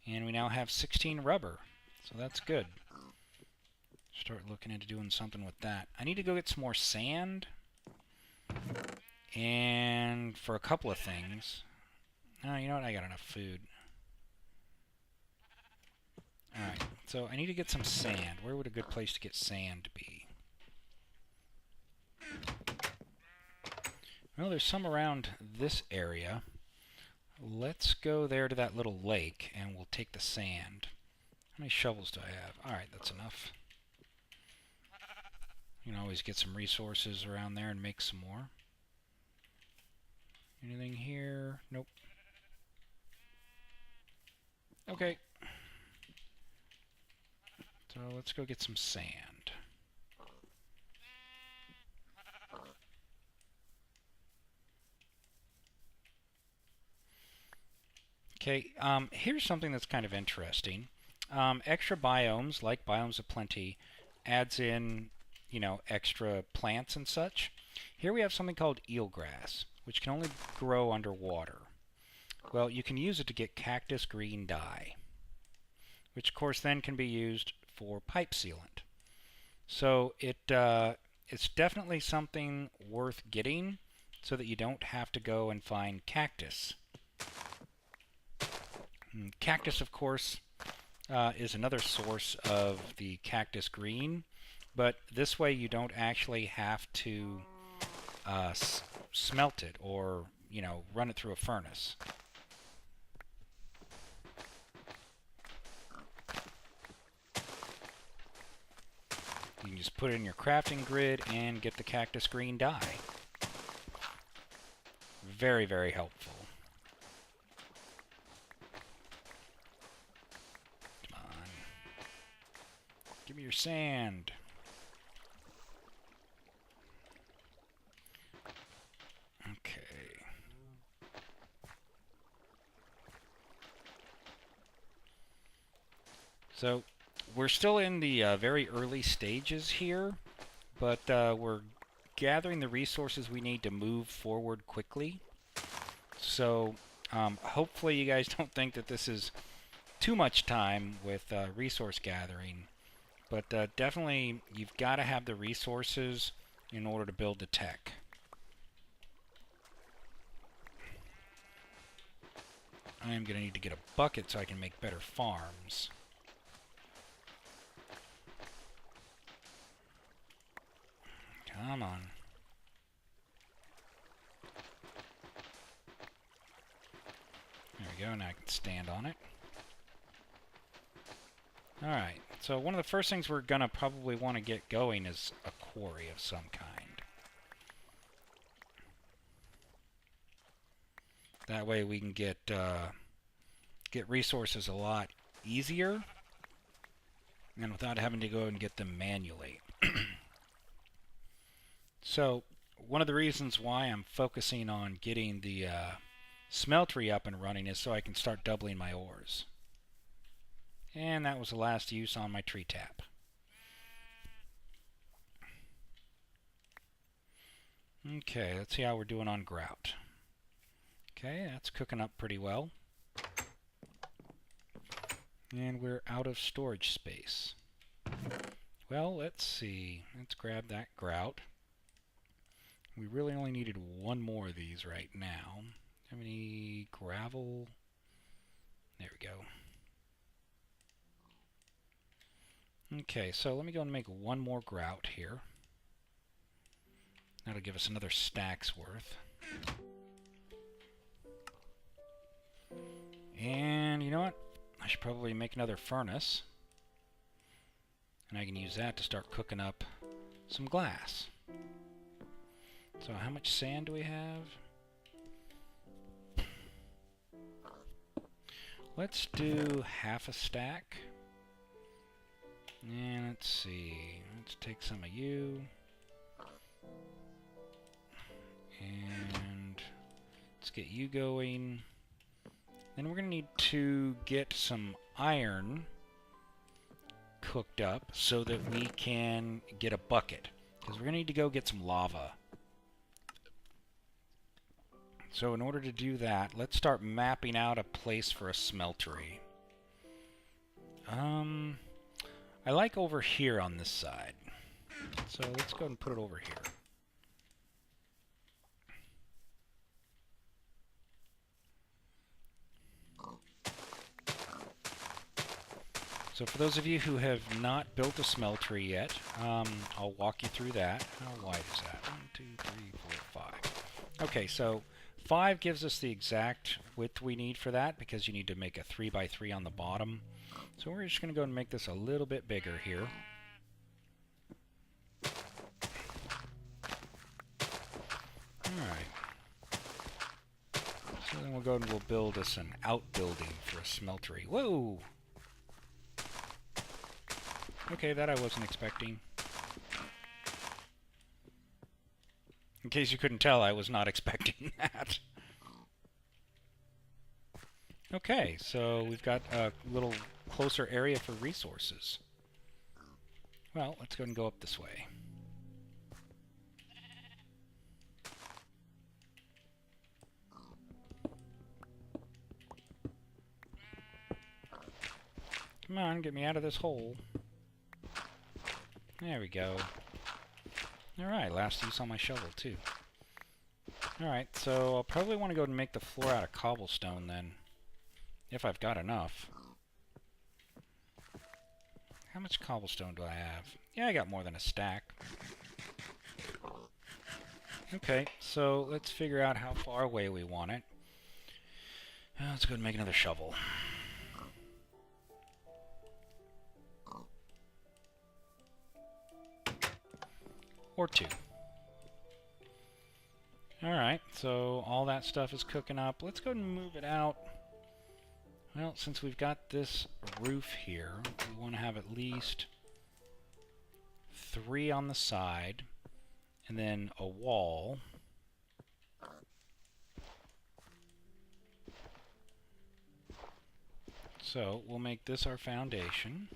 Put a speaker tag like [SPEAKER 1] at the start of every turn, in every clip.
[SPEAKER 1] And we now have 16 rubber, so that's good. Start looking into doing something with that. I need to go get some more sand, and for a couple of things. Oh, you know what? I got enough food. Alright, so I need to get some sand. Where would a good place to get sand be? Well, there's some around this area. Let's go there to that little lake, and we'll take the sand. How many shovels do I have? Alright, that's enough. You can always get some resources around there and make some more. Anything here? Nope. Okay. So let's go get some sand. Okay, here's something that's kind of interesting. Extra biomes, like Biomes of Plenty, adds in, you know, extra plants and such. Here we have something called eelgrass, which can only grow underwater. Well, you can use it to get cactus green dye, which of course then can be used for pipe sealant. So it's definitely something worth getting so that you don't have to go and find cactus. Cactus, of course, is another source of the cactus green, but this way you don't actually have to smelt it or, you know, run it through a furnace. You can just put it in your crafting grid and get the cactus green dye. Very, very helpful. Come on. Give me your sand. Okay. So, we're still in the very early stages here, but we're gathering the resources we need to move forward quickly. So hopefully you guys don't think that this is too much time with resource gathering, but definitely you've got to have the resources in order to build the tech. I am going to need to get a bucket so I can make better farms. Come on. There we go, now I can stand on it. Alright, so one of the first things we're going to probably want to get going is a quarry of some kind. That way we can get resources a lot easier and without having to go and get them manually. So, one of the reasons why I'm focusing on getting the smeltery up and running is so I can start doubling my ores. And that was the last use on my tree tap. Okay, let's see how we're doing on grout. Okay, that's cooking up pretty well. And we're out of storage space. Well, let's see. Let's grab that grout. We really only needed one more of these right now. Have any gravel? There we go. Okay, so let me go and make one more grout here. That'll give us another stack's worth. And you know what? I should probably make another furnace. And I can use that to start cooking up some glass. So how much sand do we have? Let's do half a stack. And let's see. Let's take some of you. And let's get you going. Then we're going to need to get some iron cooked up so that we can get a bucket. Because we're going to need to go get some lava. So in order to do that, let's start mapping out a place for a smeltery. I like over here on this side. So let's go and put it over here. So for those of you who have not built a smeltery yet, I'll walk you through that. How wide is that? 1, 2, 3, 4, 5. Okay, so 5 gives us the exact width we need for that, because you need to make a 3 by 3 on the bottom. So we're just going to go and make this a little bit bigger here. Alright. So then we'll go and we'll build us an outbuilding for a smeltery. Whoa! Okay, that I wasn't expecting. In case you couldn't tell, I was not expecting that. Okay, so we've got a little closer area for resources. Well, let's go and go up this way. Come on, get me out of this hole. There we go. Alright, last use on my shovel, too. Alright, so I'll probably want to go and make the floor out of cobblestone then. If I've got enough. How much cobblestone do I have? Yeah, I got more than a stack. Okay, so let's figure out how far away we want it. Let's go and make another shovel. Or 2. Alright, so all that stuff is cooking up. Let's go and move it out. Well, since we've got this roof here, we want to have at least 3 on the side, and then a wall. So we'll make this our foundation.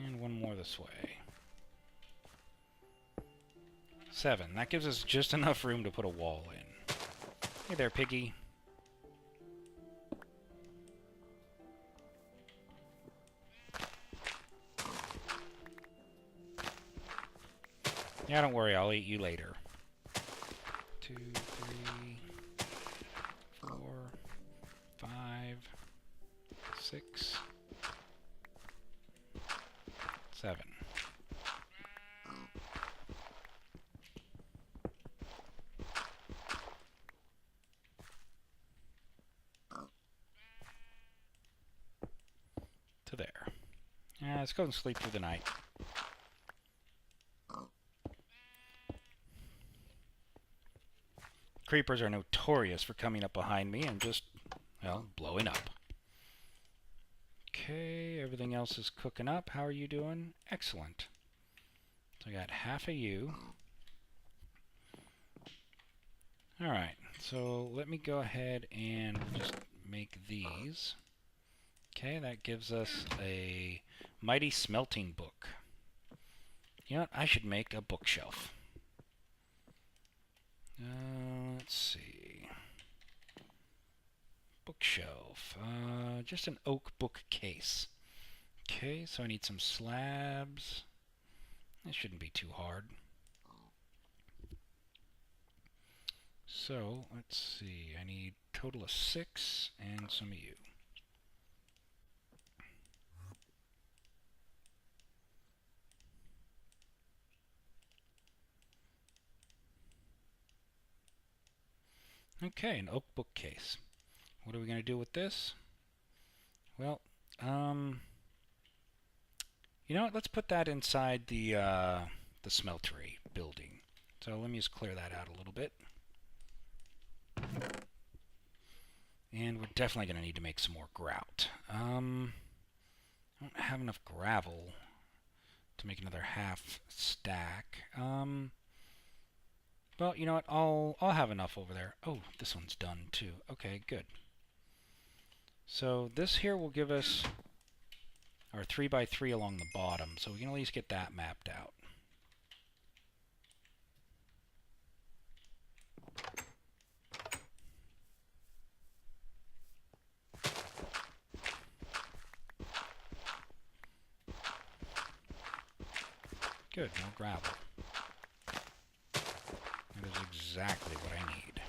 [SPEAKER 1] And 1 more this way. 7. That gives us just enough room to put a wall in. Hey there, piggy. Yeah, don't worry, I'll eat you later. 2, 3, 4, 5, 6, 7. To there. Yeah, let's go and sleep through the night. Creepers are notorious for coming up behind me and just, well, blowing up. Okay, everything else is cooking up. How are you doing? Excellent. So I got half of you. Alright, so let me go ahead and just make these. Okay, that gives us a mighty smelting book. You know what? I should make a bookshelf. Let's see. Bookshelf. Just an oak bookcase. Okay, so I need some slabs. That shouldn't be too hard. So, let's see. I need a total of 6 and some of you. Okay, an oak bookcase. What are we going to do with this? Well, you know what? Let's put that inside the smeltery building. So let me just clear that out a little bit. And we're definitely going to need to make some more grout. I don't have enough gravel to make another half stack. Well, you know what? I'll have enough over there. Oh, this one's done too. Okay, good. So this here will give us or 3 by 3 along the bottom, so we can at least get that mapped out. Good, more gravel. That is exactly what I need.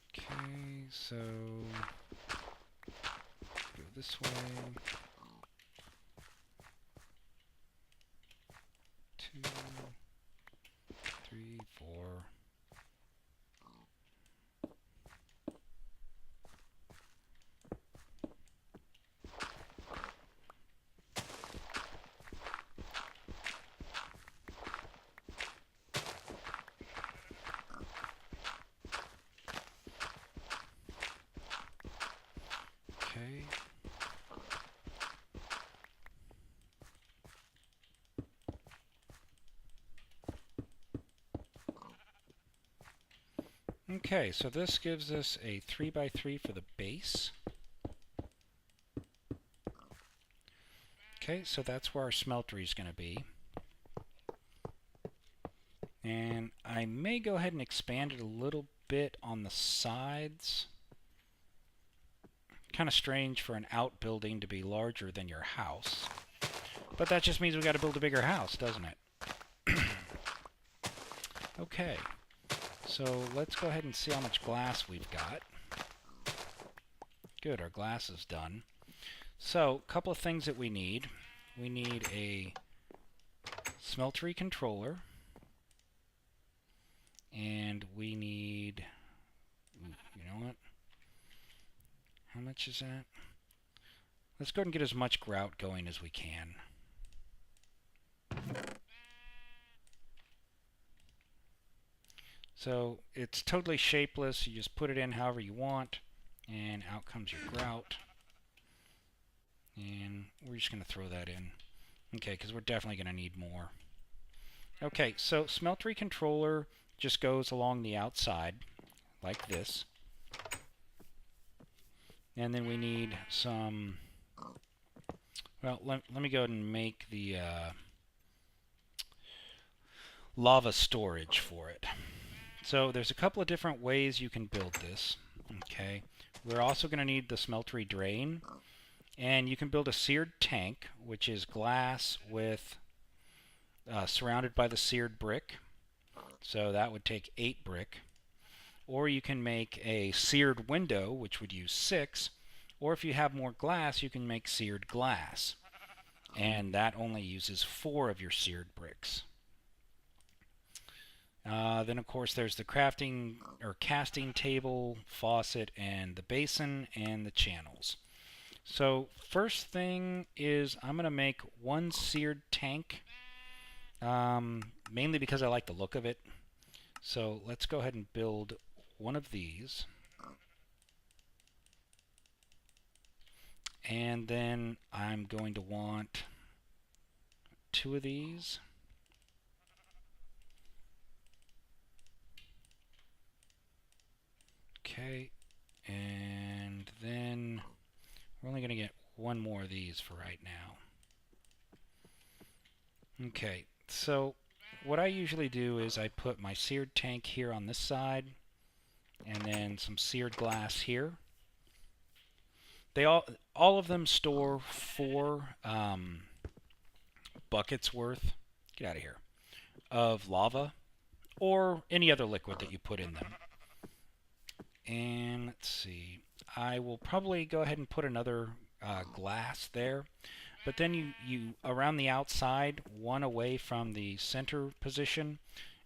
[SPEAKER 1] Okay, so go this way. 2, 3, 4. Okay. Okay, so this gives us a 3 by 3 for the base. Okay, so that's where our smeltery is going to be. And I may go ahead and expand it a little bit on the sides. Kind of strange for an outbuilding to be larger than your house. But that just means we've got to build a bigger house, doesn't it? Okay, so let's go ahead and see how much glass we've got. Good, our glass is done. So, a couple of things that we need. We need a smeltery controller. And we need... Ooh, you know what? How much is that? Let's go ahead and get as much grout going as we can. So it's totally shapeless. You just put it in however you want, and out comes your grout. And we're just going to throw that in. Okay, because we're definitely going to need more. Okay, so smeltery controller just goes along the outside, like this. And then we need some... Well, let me go ahead and make the lava storage for it. So there's a couple of different ways you can build this. Okay, we're also going to need the smeltery drain, and you can build a seared tank, which is glass with surrounded by the seared brick. So that would take 8 brick. Or you can make a seared window, which would use 6. Or if you have more glass, you can make seared glass. And that only uses 4 of your seared bricks. Then, of course, there's the crafting or casting table, faucet, and the basin, and the channels. So first thing is I'm going to make one seared tank, mainly because I like the look of it. So let's go ahead and build one of these. And then I'm going to want 2 of these. Okay, and then we're only going to get 1 more of these for right now. Okay, so what I usually do is I put my seared tank here on this side, and then some seared glass here. They all of them store 4 buckets worth, get out of here, of lava, or any other liquid that you put in them. And let's see, I will probably go ahead and put another glass there. But then you around the outside, one away from the center position,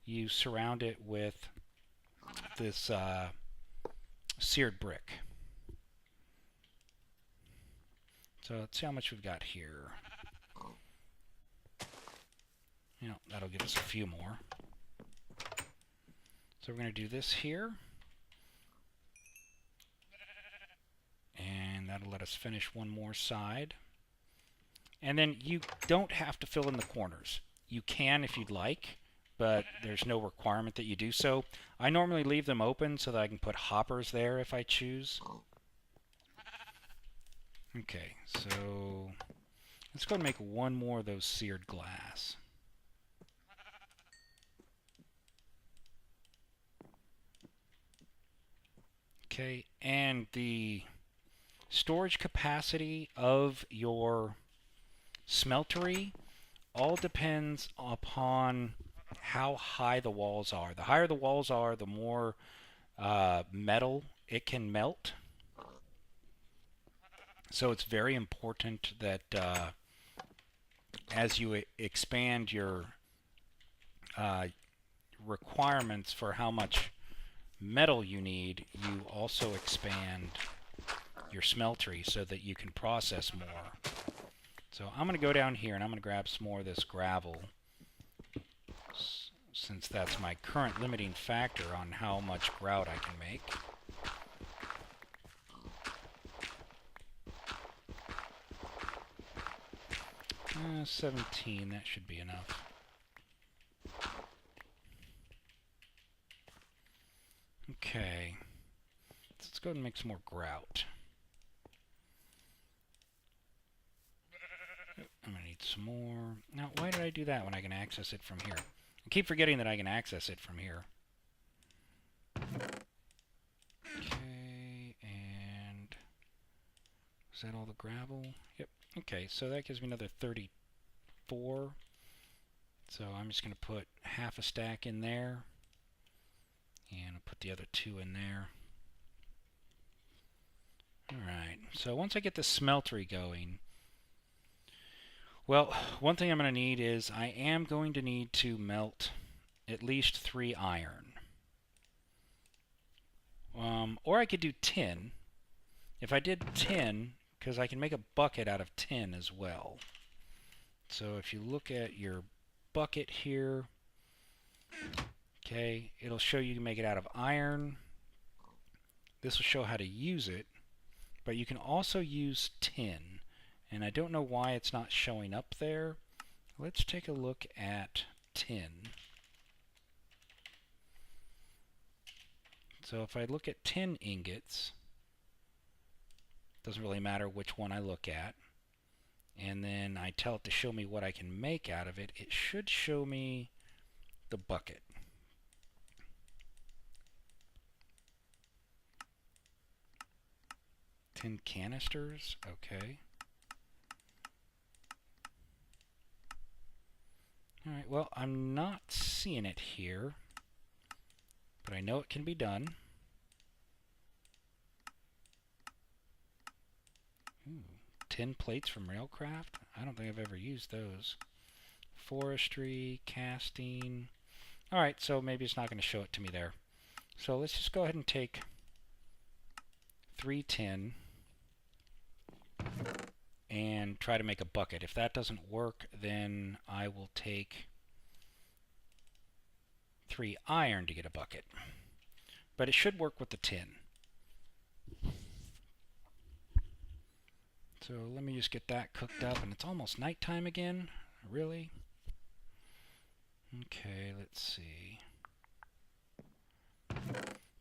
[SPEAKER 1] you surround it with this seared brick. So let's see how much we've got here. You know, that'll give us a few more. So we're going to do this here. And that'll let us finish one more side. And then you don't have to fill in the corners. You can if you'd like, but there's no requirement that you do so. I normally leave them open so that I can put hoppers there if I choose. Okay, so let's go and make one more of those seared glass. Okay, and the storage capacity of your smeltery all depends upon how high the walls are. The higher the walls are, the more metal it can melt. So it's very important that as you expand your requirements for how much metal you need, you also expand your smeltery so that you can process more. So I'm going to go down here and I'm going to grab some more of this gravel, since that's my current limiting factor on how much grout I can make. 17, that should be enough. Okay, let's go ahead and make some more grout. I'm going to need some more. Now, why did I do that when I can access it from here? I keep forgetting that I can access it from here. Okay, and is that all the gravel? Yep. Okay, so that gives me another 34. So I'm just going to put half a stack in there, and I'll put the other 2 in there. Alright, so once I get the smeltery going, well, one thing I'm going to need is I am going to need to melt at least 3 iron. Or I could do 10. If I did 10, because I can make a bucket out of 10 as well. So if you look at your bucket here, okay, it'll show you can make it out of iron. This will show how to use it, but you can also use tin. And I don't know why it's not showing up there. Let's take a look at tin. So if I look at tin ingots, doesn't really matter which one I look at, and then I tell it to show me what I can make out of it, it should show me the bucket. Tin canisters, okay. Alright, well, I'm not seeing it here, but I know it can be done. Ooh, tin plates from Railcraft? I don't think I've ever used those. Forestry, casting. Alright, so maybe it's not going to show it to me there. So let's just go ahead and take 3 tin and try to make a bucket. If that doesn't work, then I will take 3 iron to get a bucket. But it should work with the tin. So let me just get that cooked up, and it's almost nighttime again. Really? Okay, let's see.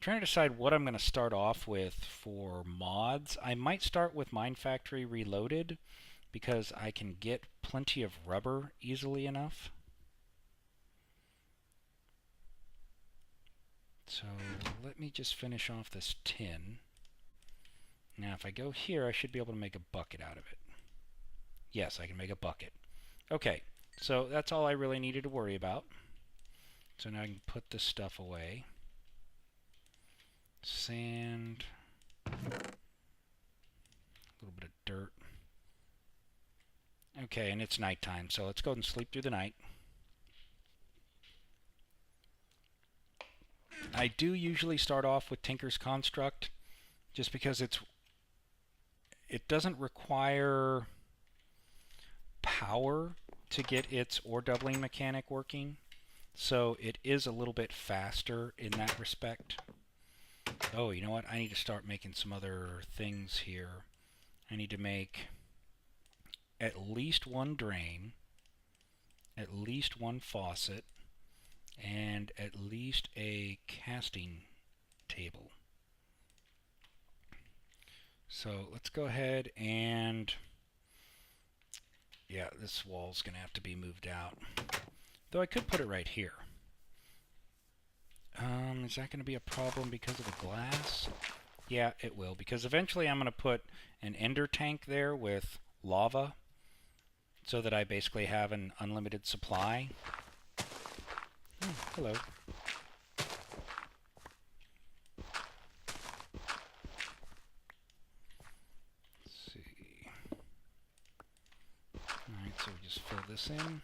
[SPEAKER 1] Trying to decide what I'm going to start off with for mods. I might start with MineFactory Reloaded because I can get plenty of rubber easily enough. So let me just finish off this tin. Now if I go here, I should be able to make a bucket out of it. Yes, I can make a bucket. Okay, so that's all I really needed to worry about. So now I can put this stuff away. Sand, a little bit of dirt. Okay, and it's nighttime, so let's go ahead and sleep through the night. I do usually start off with Tinker's Construct, just because it doesn't require power to get its ore doubling mechanic working, so it is a little bit faster in that respect. Oh, you know what? I need to start making some other things here. I need to make at least 1 drain, at least 1 faucet, and at least a casting table. So let's go ahead and, yeah, this wall's going to have to be moved out. Though I could put it right here. Is that going to be a problem because of the glass? Yeah, it will, because eventually I'm going to put an ender tank there with lava so that I basically have an unlimited supply. Hello. Let's see. Alright, so we just fill this in.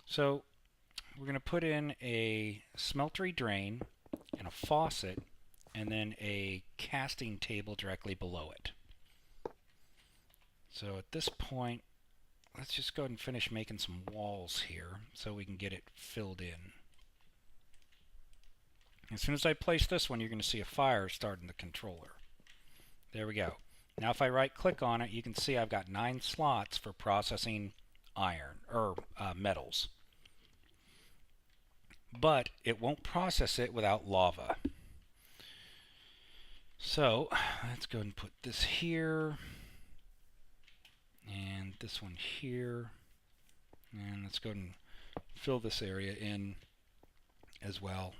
[SPEAKER 1] So we're going to put in a smeltery drain and a faucet and then a casting table directly below it. So at this point, let's just go ahead and finish making some walls here so we can get it filled in. As soon as I place this one, you're going to see a fire start in the controller. There we go. Now if I right click on it, you can see I've got 9 slots for processing iron, or metals. But it won't process it without lava. So let's go ahead and put this here, and this one here, and let's go ahead and fill this area in as well.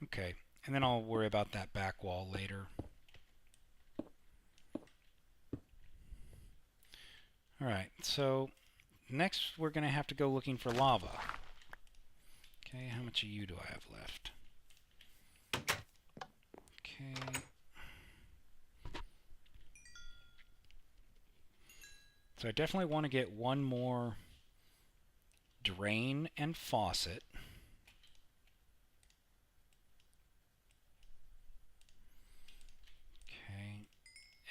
[SPEAKER 1] Okay, and then I'll worry about that back wall later. Alright, so next we're going to have to go looking for lava. Okay, how much of you do I have left? Okay. So I definitely want to get one more drain and faucet. Okay.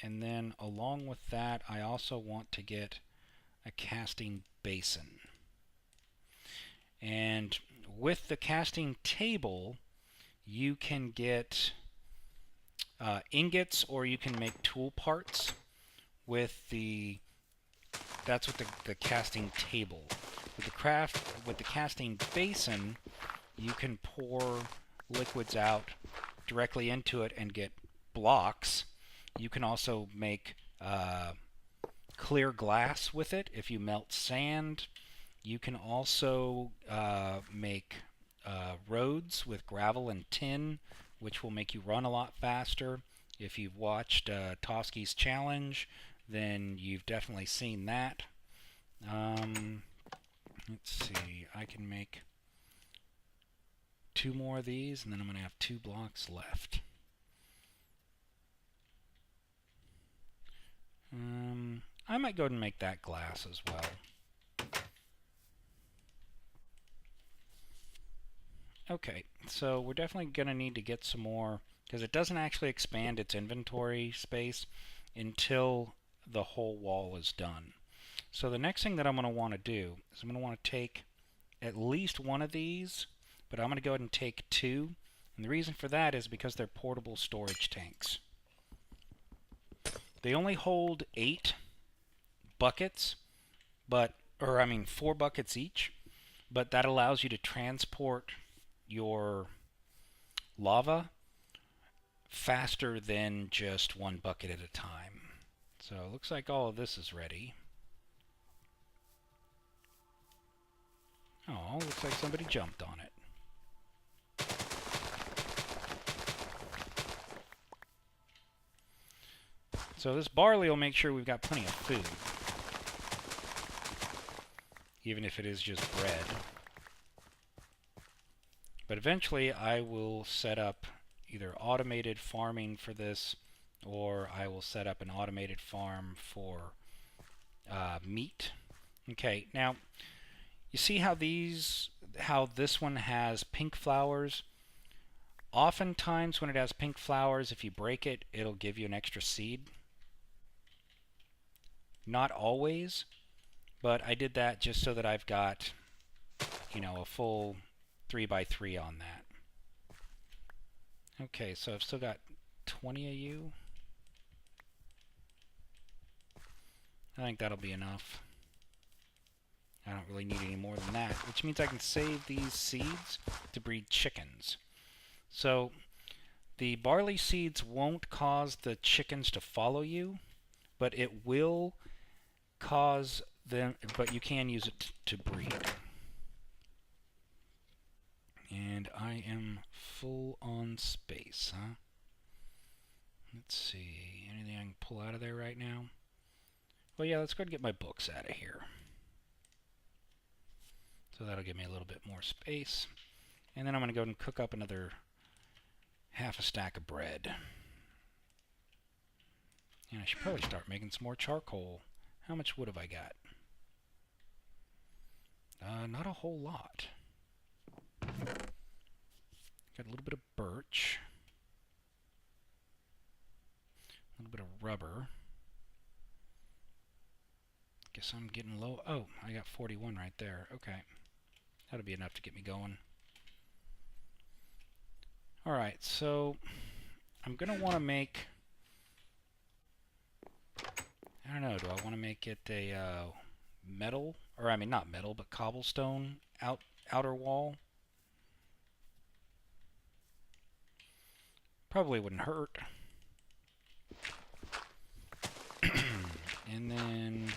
[SPEAKER 1] And then along with that, I also want to get a casting basin. And with the casting table, you can get ingots, or you can make tool parts with the, that's what the casting table. With the casting basin, you can pour liquids out directly into it and get blocks. You can also make clear glass with it if you melt sand. You can also make roads with gravel and tin, which will make you run a lot faster. If you've watched Toski's challenge, then you've definitely seen that. Let's see, I can make 2 more of these, and then I'm going to have 2 blocks left. I might go ahead and make that glass as well. Okay, so we're definitely going to need to get some more, because it doesn't actually expand its inventory space until the whole wall is done. So the next thing that I'm going to want to do is I'm going to want to take at least one of these, but I'm going to go ahead and take 2. And the reason for that is because they're portable storage tanks. They only hold 8 buckets, but, or I mean 4 buckets each, but that allows you to transport your lava faster than just 1 bucket at a time. So it looks like all of this is ready. Oh, looks like somebody jumped on it. So this barley will make sure we've got plenty of food, even if it is just bread. But eventually I will set up either automated farming for this, or I will set up an automated farm for meat. Okay, now you see how this one has pink flowers? Oftentimes when it has pink flowers, if you break it, it'll give you an extra seed. Not always, but I did that just so that I've got, you know, a full 3x3 on that. Okay, so I've still got 20 of you. I think that'll be enough. I don't really need any more than that, which means I can save these seeds to breed chickens. So the barley seeds won't cause the chickens to follow you, but it will cause them, but you can use it to breed. And I am full on space, huh? Let's see, anything I can pull out of there right now? Well, yeah, let's go ahead and get my books out of here. So that'll give me a little bit more space. And then I'm going to go and cook up another half a stack of bread. And I should probably start making some more charcoal. How much wood have I got? Not a whole lot. Got a little bit of birch. A little bit of rubber. Guess I'm getting low. Oh, I got 41 right there. Okay. That'll be enough to get me going. Alright, so I'm going to want to make... I don't know, do I want to make it a metal, or I mean not metal, but cobblestone outer wall? Probably wouldn't hurt. And then,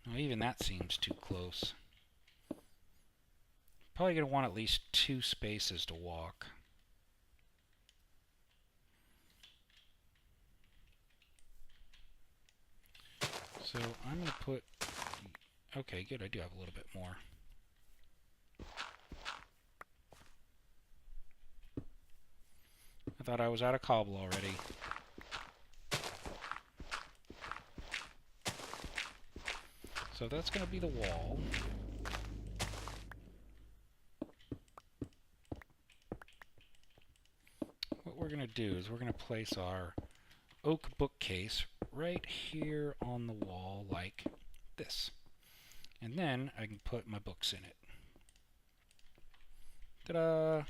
[SPEAKER 1] well, even that seems too close. Probably going to want at least 2 spaces to walk. So I'm going to put... Okay, good, I do have a little bit more. I thought I was out of cobble already. So that's going to be the wall. What we're going to do is we're going to place our oak bookcase right here on the wall like this. And then I can put my books in it. Ta-da!